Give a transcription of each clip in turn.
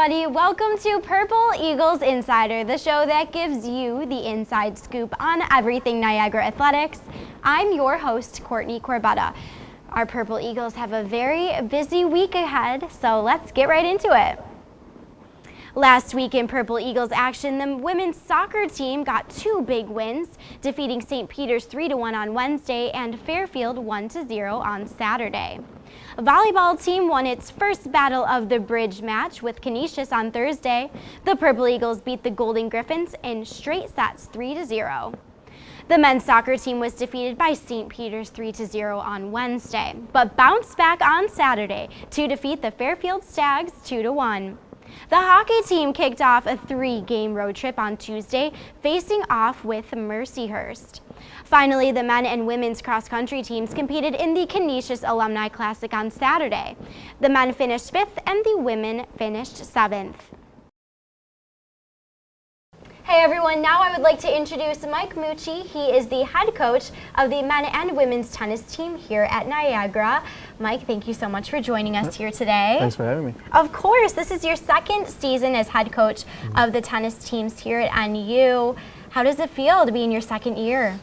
everybody. Welcome to Purple Eagles Insider, the show that gives you the inside scoop on everything Niagara athletics. I'm your host, Courtney Corbetta. Our Purple Eagles have a very busy week ahead, so let's get right into it. Last week in Purple Eagles action, the women's soccer team got two big wins, defeating St. Peter's 3-1 on Wednesday and Fairfield 1-0 on Saturday. A volleyball team won its first Battle of the Bridge match with Canisius on Thursday. The Purple Eagles beat the Golden Griffins in straight sets 3-0. The men's soccer team was defeated by St. Peter's 3-0 on Wednesday, but bounced back on Saturday to defeat the Fairfield Stags 2-1. The hockey team kicked off a 3-game road trip on Tuesday, facing off with Mercyhurst. Finally, the men and women's cross-country teams competed in the Canisius Alumni Classic on Saturday. The men finished 5th and the women finished 7th. Hey everyone, now I would like to introduce Mike Mucci. He is the head coach of the men and women's tennis team here at Niagara. Mike, thank you so much for joining us here today. Thanks for having me. Of course, this is your second season as head coach of the tennis teams here at NU. How does it feel to be in your second year?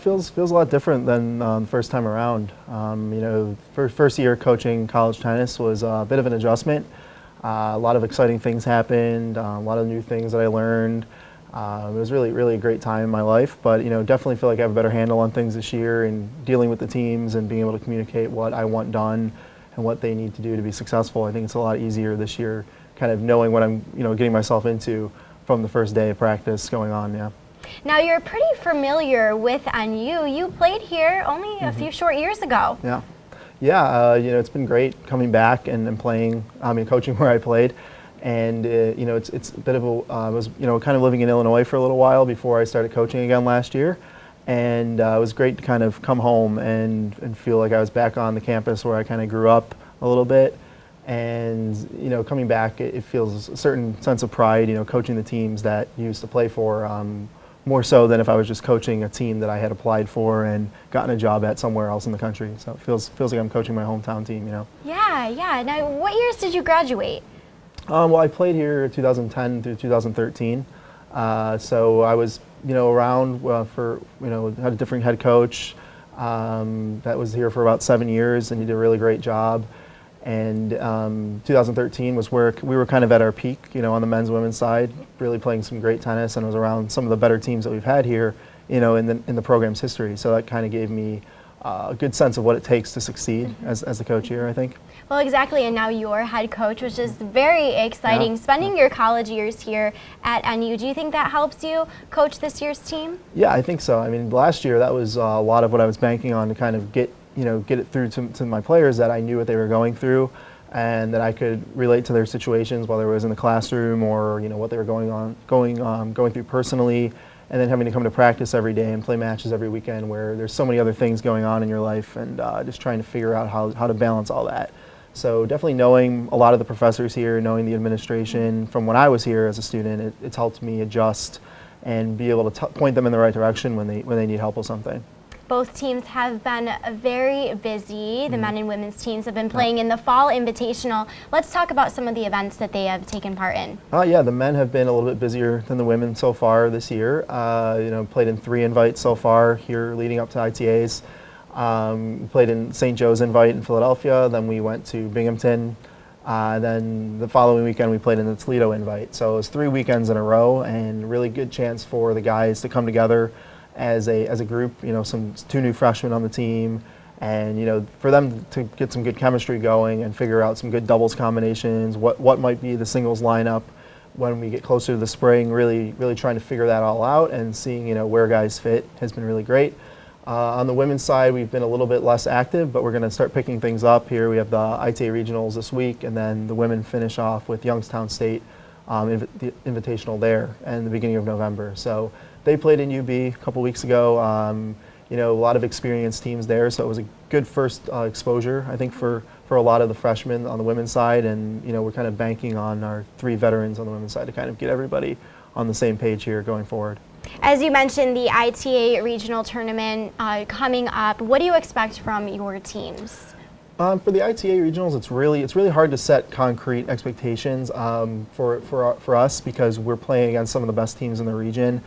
Feels a lot different than the first time around. First year coaching college tennis was a bit of an adjustment. A lot of exciting things happened, a lot of new things that I learned. It was really a great time in my life, but definitely feel like I have a better handle on things this year and dealing with the teams and being able to communicate what I want done and what they need to do to be successful. I think it's a lot easier this year, kind of knowing what I'm getting myself into from the first day of practice going on. Yeah. Now you're pretty familiar with NU. You played here only a few short years ago. Yeah. It's been great coming back and playing. Coaching where I played. And it's a bit of a I was kind of living in Illinois for a little while before I started coaching again last year, and it was great to kind of come home and feel like I was back on the campus where I kind of grew up a little bit. And coming back, it feels a certain sense of pride, coaching the teams that you used to play for, more so than if I was just coaching a team that I had applied for and gotten a job at somewhere else in the country. So it feels like I'm coaching my hometown team. Yeah. Now, what years did you graduate? Well, I played here 2010 through 2013, so I was, around for, had a different head coach that was here for about 7 years, and he did a really great job. And 2013 was where we were kind of at our peak, on the men's women's side, really playing some great tennis, and it was around some of the better teams that we've had here, in the program's history. So that kind of gave me a good sense of what it takes to succeed as the coach here, I think. Well, exactly, and now you're head coach, which is very exciting. Spending your college years here at NU, do you think that helps you coach this year's team? Yeah, I think so. Last year that was a lot of what I was banking on to kind of get it through to my players, that I knew what they were going through and that I could relate to their situations, whether it was in the classroom or what they were going through personally. And then having to come to practice every day and play matches every weekend where there's so many other things going on in your life, and just trying to figure out how to balance all that. So definitely knowing a lot of the professors here, knowing the administration from when I was here as a student, it's helped me adjust and be able to point them in the right direction when they need help with something. Both teams have been very busy. The men and women's teams have been playing in the Fall Invitational. Let's talk about some of the events that they have taken part in. Yeah, the men have been a little bit busier than the women so far this year. Played in 3 invites so far here leading up to ITAs. Played in St. Joe's invite in Philadelphia, then we went to Binghamton, then the following weekend we played in the Toledo invite. So it was 3 weekends in a row, and really good chance for the guys to come together as a group, 2 new freshmen on the team, and for them to get some good chemistry going and figure out some good doubles combinations, what might be the singles lineup when we get closer to the spring, really trying to figure that all out and seeing where guys fit has been really great. On the women's side, we've been a little bit less active, but we're going to start picking things up here. We have the ITA regionals this week, and then the women finish off with Youngstown State, the invitational there in the beginning of November. So they played in UB a couple weeks ago. A lot of experienced teams there, so it was a good first exposure, I think, for a lot of the freshmen on the women's side, and we're kind of banking on our 3 veterans on the women's side to kind of get everybody on the same page here going forward. As you mentioned, the ITA regional tournament coming up, what do you expect from your teams? For the ITA regionals, it's really hard to set concrete expectations for us because we're playing against some of the best teams in the region.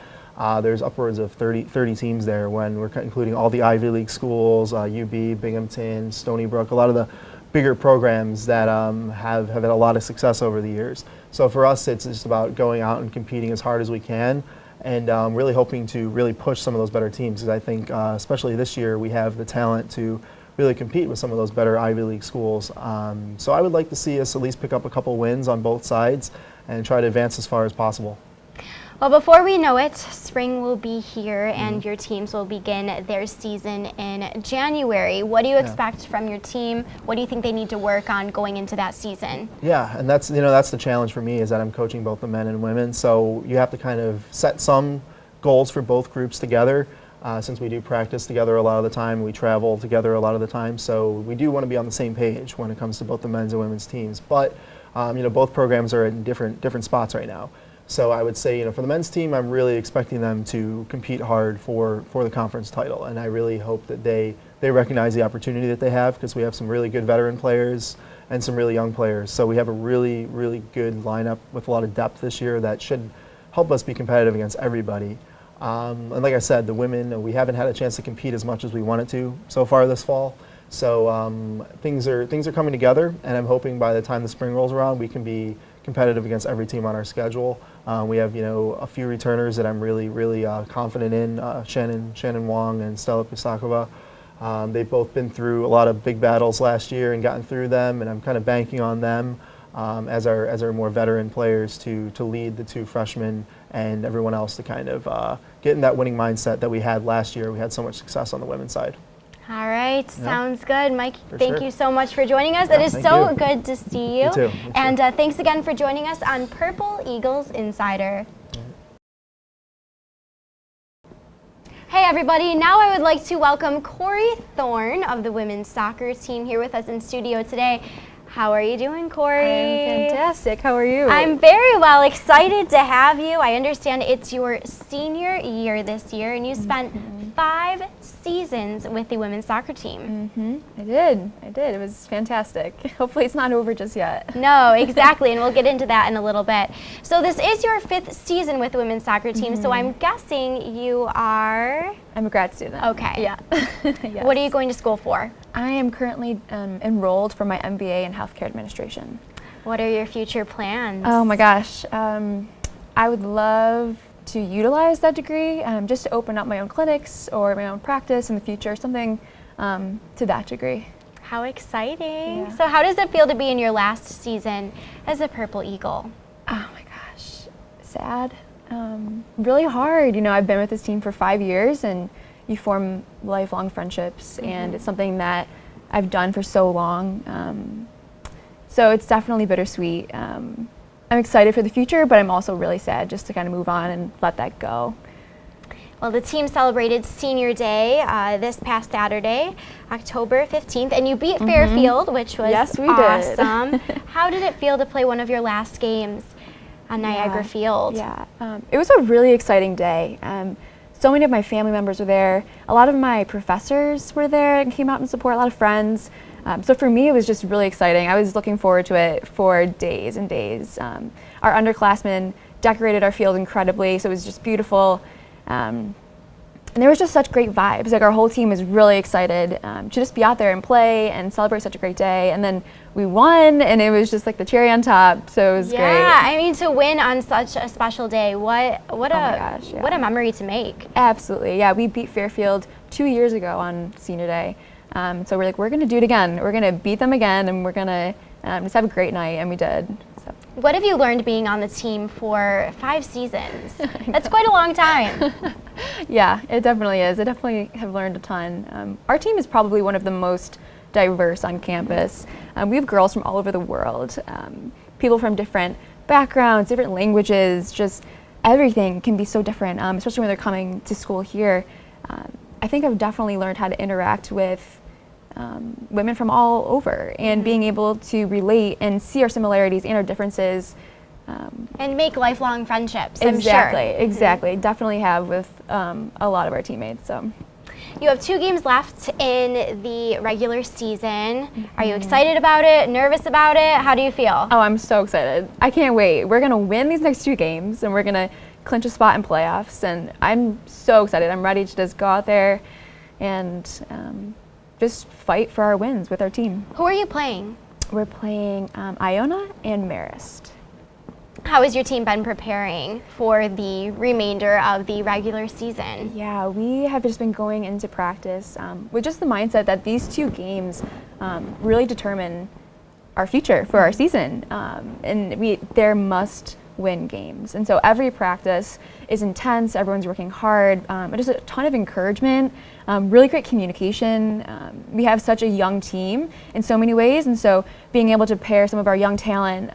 There's upwards of 30 teams there when we're including all the Ivy League schools, UB, Binghamton, Stony Brook, a lot of the bigger programs that have had a lot of success over the years. So for us, it's just about going out and competing as hard as we can and really hoping to really push some of those better teams because I think especially this year we have the talent to really compete with some of those better Ivy League schools. So I would like to see us at least pick up a couple wins on both sides and try to advance as far as possible. Well, before we know it, spring will be here and your teams will begin their season in January. What do you expect from your team? What do you think they need to work on going into that season? Yeah, and that's the challenge for me is that I'm coaching both the men and women. So you have to kind of set some goals for both groups together. Since we do practice together a lot of the time, we travel together a lot of the time, so we do want to be on the same page when it comes to both the men's and women's teams. But both programs are in different spots right now. So I would say, for the men's team, I'm really expecting them to compete hard for the conference title, and I really hope that they recognize the opportunity that they have because we have some really good veteran players and some really young players. So we have a really good lineup with a lot of depth this year that should help us be competitive against everybody. And like I said, the women, we haven't had a chance to compete as much as we wanted to so far this fall. So things are coming together, and I'm hoping by the time the spring rolls around, we can be competitive against every team on our schedule. We have a few returners that I'm really confident in, Shannon Wong and Stella Pisakova. They've both been through a lot of big battles last year and gotten through them, and I'm kind of banking on them as our more veteran players to lead the two freshmen and everyone else to kind of get in that winning mindset that we had last year. We had so much success on the women's side. All right, sounds good. Mike, For thank sure. you so much for joining us. Yeah, it is so good to see you. You too. And thanks again for joining us on Purple Eagles Insider. Hey everybody, now I would like to welcome Kori Thorne of the women's soccer team here with us in studio today. How are you doing, Kori? I'm fantastic. How are you? I'm very well, excited to have you. I understand it's your senior year this year, and you spent 5 seasons with the women's soccer team. I did. It was fantastic. Hopefully it's not over just yet. No, exactly, and we'll get into that in a little bit. So this is your 5th season with the women's soccer team, so I'm guessing you are... I'm a grad student. Okay. Yeah. Yes. What are you going to school for? I am currently enrolled for my MBA in healthcare administration. What are your future plans? Oh my gosh. I would love to utilize that degree just to open up my own clinics or my own practice in the future, something to that degree. How exciting. Yeah. So how does it feel to be in your last season as a Purple Eagle? Oh my gosh, sad. Really hard. I've been with this team for 5 years and you form lifelong friendships and it's something that I've done for so long. So it's definitely bittersweet. I'm excited for the future, but I'm also really sad just to kind of move on and let that go. Well, the team celebrated Senior Day this past Saturday, October 15th, and you beat Fairfield, which was Yes, we awesome. did. How did it feel to play one of your last games on Niagara Field? Yeah, it was a really exciting day. So many of my family members were there. A lot of my professors were there and came out and support, a lot of friends. So for me, it was just really exciting. I was looking forward to it for days and days. Our underclassmen decorated our field incredibly, so it was just beautiful. And there was just such great vibes. Like our whole team was really excited to just be out there and play and celebrate such a great day. And then we won, and it was just like the cherry on top. So it was great. Yeah, I mean, to win on such a special day, what a memory to make. Absolutely, yeah. We beat Fairfield 2 years ago on Senior Day. So we're going to do it again. We're going to beat them again, and we're going to just have a great night, and we did. So. What have you learned being on the team for 5 seasons? That's quite a long time. Yeah, it definitely is. I definitely have learned a ton. Our team is probably one of the most diverse on campus. We have girls from all over the world, people from different backgrounds, different languages, just everything can be so different, especially when they're coming to school here. I think I've definitely learned how to interact with women from all over and being able to relate and see our similarities and our differences. And make lifelong friendships, Exactly, I'm sure. exactly. Definitely have with a lot of our teammates. So. You have 2 games left in the regular season. Are you excited about it? Nervous about it? How do you feel? Oh, I'm so excited. I can't wait. We're going to win these next 2 games, and we're going to clinch a spot in playoffs. And I'm so excited. I'm ready to just go out there and just fight for our wins with our team. Who are you playing? We're playing Iona and Marist. How has your team been preparing for the remainder of the regular season? Yeah, we have just been going into practice with just the mindset that these 2 games really determine our future for our season, and they're must-win games. And so every practice is intense. Everyone's working hard. Just a ton of encouragement, really great communication. We have such a young team in so many ways, and so being able to pair some of our young talent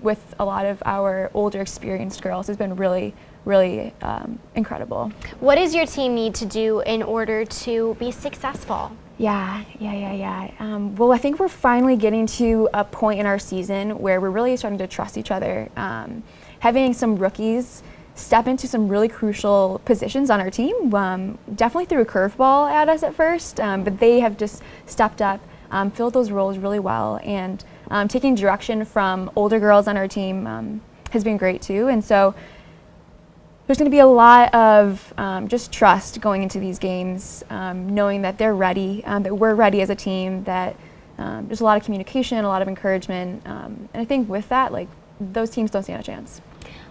with a lot of our older, experienced girls has been really incredible. What does your team need to do in order to be successful? Yeah. Well, I think we're finally getting to a point in our season where we're really starting to trust each other. Having some rookies step into some really crucial positions on our team, definitely threw a curveball at us at first, but they have just stepped up, filled those roles really well, and taking direction from older girls on our team has been great too. And so there's going to be a lot of just trust going into these games, knowing that they're ready, that we're ready as a team, that there's a lot of communication, a lot of encouragement, and I think with that, like, those teams don't stand a chance.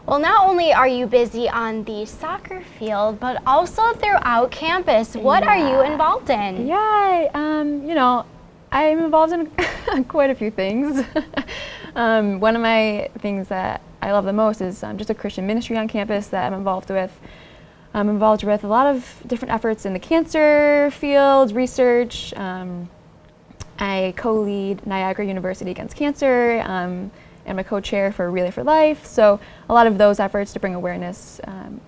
Well, not only are you busy on the soccer field, but also throughout campus. What are you involved in? Yeah, I'm involved in quite a few things. One of my things that I love the most is just a Christian ministry on campus that I'm involved with. I'm involved with a lot of different efforts in the cancer field, research. I co-lead Niagara University Against Cancer. I'm a co-chair for Relay for Life. So a lot of those efforts to bring awareness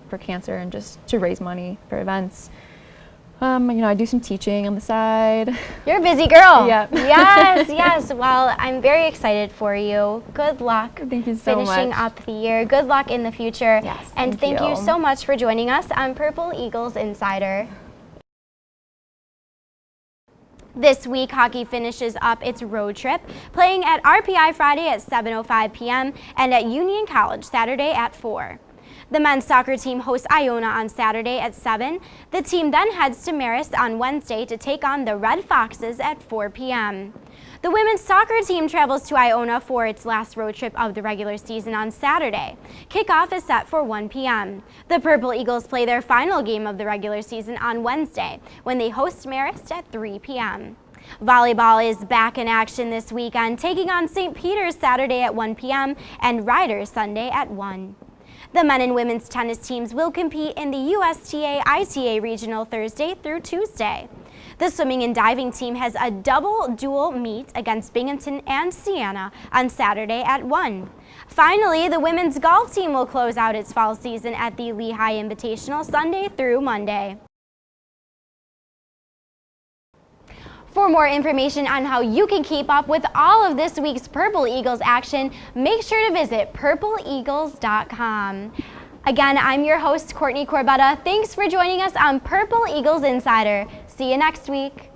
for cancer and just to raise money for events. I do some teaching on the side. You're a busy girl. Yeah. Yes. Well, I'm very excited for you. Good luck. Thank you so much. Finishing up the year. Good luck in the future. Yes, and thank you so much for joining us on Purple Eagles Insider. This week, hockey finishes up its road trip, playing at RPI Friday at 7:05 p.m. and at Union College Saturday at 4. The men's soccer team hosts Iona on Saturday at 7. The team then heads to Marist on Wednesday to take on the Red Foxes at 4 p.m. The women's soccer team travels to Iona for its last road trip of the regular season on Saturday. Kickoff is set for 1 p.m. The Purple Eagles play their final game of the regular season on Wednesday when they host Marist at 3 p.m. Volleyball is back in action this weekend, taking on St. Peter's Saturday at 1 p.m. and Riders Sunday at 1. The men and women's tennis teams will compete in the USTA-ITA Regional Thursday through Tuesday. The swimming and diving team has a dual meet against Binghamton and Siena on Saturday at 1. Finally, the women's golf team will close out its fall season at the Lehigh Invitational Sunday through Monday. For more information on how you can keep up with all of this week's Purple Eagles action, make sure to visit purpleeagles.com. Again, I'm your host, Courtney Corbetta. Thanks for joining us on Purple Eagles Insider. See you next week.